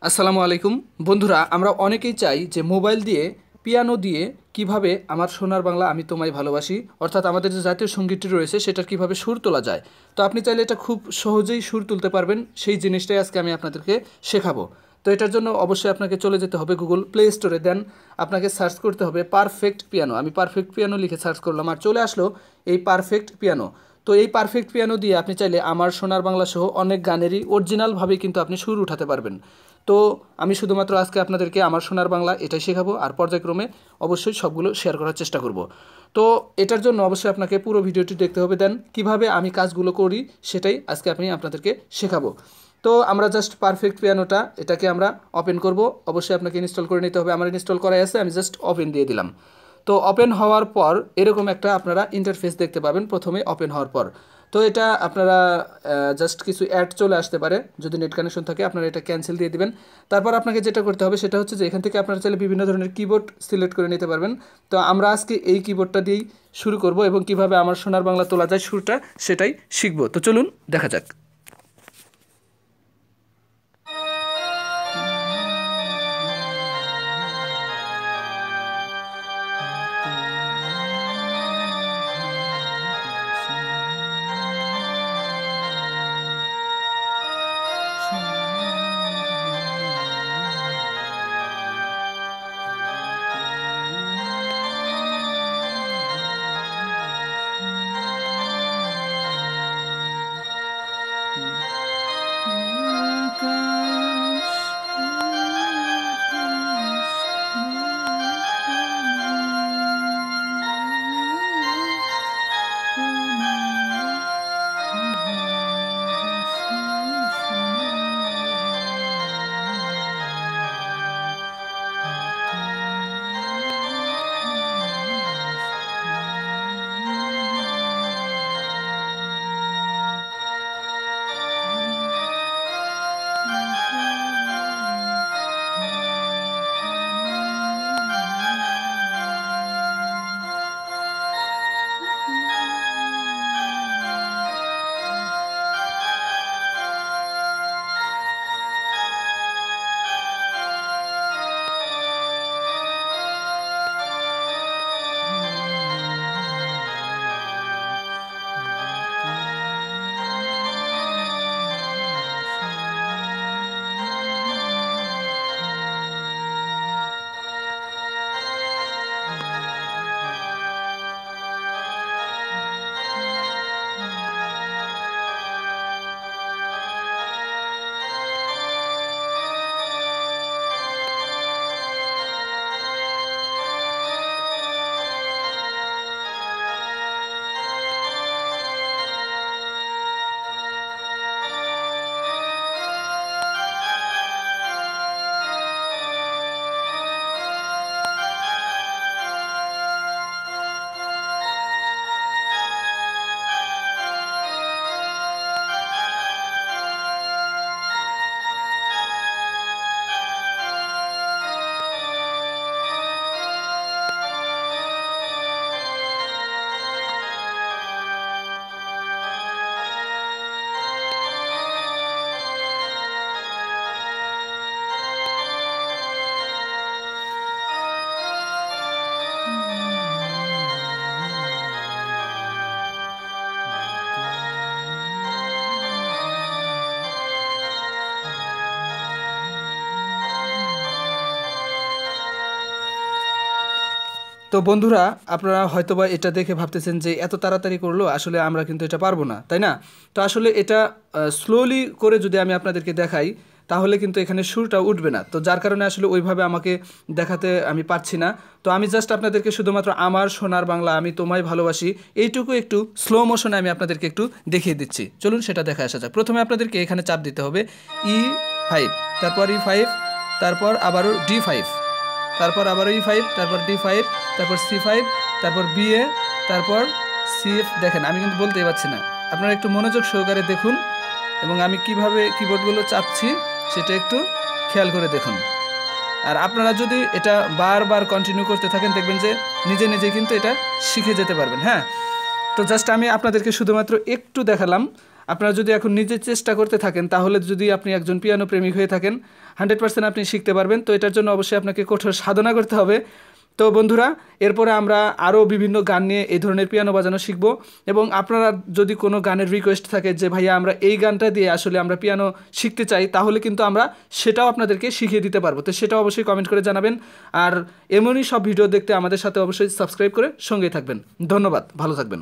আসসালামু আলাইকুম বন্ধুরা, আমরা অনেকেই চাই যে মোবাইল দিয়ে পিয়ানো দিয়ে কিভাবে আমার সোনার বাংলা আমি তোমায় ভালোবাসি অর্থাৎ আমাদের যে জাতীয় সঙ্গীতটি রয়েছে সেটার কিভাবে সুর তোলা যায়। তো আপনি চাইলে এটা খুব সহজেই সুর তুলতে পারবেন, সেই জিনিসটাই আজকে আমি আপনাদেরকে শেখাবো। তো এটার জন্য অবশ্যই আপনাকে চলে যেতে হবে গুগল প্লে স্টোরে, দেন আপনাকে সার্চ করতে হবে পারফেক্ট পিয়ানো। আমি পারফেক্ট পিয়ানো লিখে সার্চ করলাম আর চলে আসলো এই পারফেক্ট পিয়ানো। তো এই পারফেক্ট পিয়ানো দিয়ে আপনি চাইলে আমার সোনার বাংলা সহ অনেক গানেরই অরিজিনালভাবে কিন্তু আপনি সুর উঠাতে পারবেন। তো আমি শুধুমাত্র আজকে আপনাদেরকে আমার সোনার বাংলা এটাই শেখাবো, আর পর্যায়ক্রমে অবশ্যই সবগুলো শেয়ার করার চেষ্টা করব। তো এটার জন্য অবশ্যই আপনাকে পুরো ভিডিওটি দেখতে হবে, দেন কিভাবে আমি কাজগুলো করি সেটাই আজকে আমি আপনাদেরকে শেখাবো। তো আমরা জাস্ট পারফেক্ট পিয়ানোটা এটাকে আমরা ওপেন করব। অবশ্যই আপনাকে ইনস্টল করে নিতে হবে, আমার ইনস্টল করাই আছে, আমি জাস্ট ওপেন দিয়ে দিলাম। তো ওপেন হওয়ার পর এরকম একটা আপনারা ইন্টারফেস দেখতে পাবেন প্রথমে ওপেন হওয়ার পর। তো এটা আপনারা জাস্ট কিছু অ্যাড চলে আসতে পারে, যদি নেট কানেকশন থাকে আপনারা এটা ক্যান্সেল দিয়ে দিবেন। তারপর আপনাকে যেটা করতে হবে সেটা হচ্ছে যে এখান থেকে আপনারা চাইলে বিভিন্ন ধরনের কিবোর্ড সিলেক্ট করে নিতে পারবেন। তো আমরা আজকে এই কিবোর্ডটা দিয়েই শুরু করব এবং কিভাবে আমার সোনার বাংলা তোলা যায় সুরটা সেটাই শিখব। তো চলুন দেখা যাক। তো বন্ধুরা, আপনারা হয়তোবা এটা দেখে ভাবতেছেন যে এত তাড়াতাড়ি করলো, আসলে আমরা কিন্তু এটা পারবো না, তাই না? তো আসলে এটা স্লোলি করে যদি আমি আপনাদেরকে দেখাই তাহলে কিন্তু এখানে সুরটা উঠবে না, তো যার কারণে আসলে ওইভাবে আমাকে দেখাতে আমি পারছি না। তো আমি জাস্ট আপনাদেরকে শুধুমাত্র আমার সোনার বাংলা আমি তোমায় ভালোবাসি এইটুকু একটু স্লো মোশনে আমি আপনাদেরকে একটু দেখিয়ে দিচ্ছি। চলুন সেটা দেখা আসা যাক। প্রথমে আপনাদেরকে এখানে চাপ দিতে হবে E5, তারপর E5, তারপর আবারও D5, তারপর আবার E5, তারপর D5, তারপর C5, তারপর BA, তারপর CF। দেখেন আমি কিন্তু বলতেই পারছি না, আপনারা একটু মনোযোগ সহকারে দেখুন এবং আমি কিভাবে কিবোর্ডগুলো চাপছি সেটা একটু খেয়াল করে দেখুন। আর আপনারা যদি এটা বারবার কন্টিনিউ করতে থাকেন দেখবেন যে নিজে নিজে কিন্তু এটা শিখে যেতে পারবেন। হ্যাঁ, তো জাস্ট আমি আপনাদেরকে শুধুমাত্র একটু দেখালাম, আপনারা যদি এখন নিজে চেষ্টা করতে থাকেন তাহলে যদি আপনি একজন পিয়ানো প্রেমিক হয়ে থাকেন 100% আপনি শিখতে পারবেন। তো এটার জন্য অবশ্যই আপনাকে কঠোর সাধনা করতে হবে। তো বন্ধুরা, এরপরে আমরা আরও বিভিন্ন গান নিয়ে এই ধরনের পিয়ানো বাজানো শিখব। এবং আপনারা যদি কোনো গানের রিকোয়েস্ট থাকে যে ভাইয়া আমরা এই গানটা দিয়ে আসলে আমরা পিয়ানো শিখতে চাই, তাহলে কিন্তু আমরা সেটাও আপনাদেরকে শিখিয়ে দিতে পারবো। তো সেটাও অবশ্যই কমেন্ট করে জানাবেন। আর এমনই সব ভিডিও দেখতে আমাদের সাথে অবশ্যই সাবস্ক্রাইব করে সঙ্গেই থাকবেন। ধন্যবাদ, ভালো থাকবেন।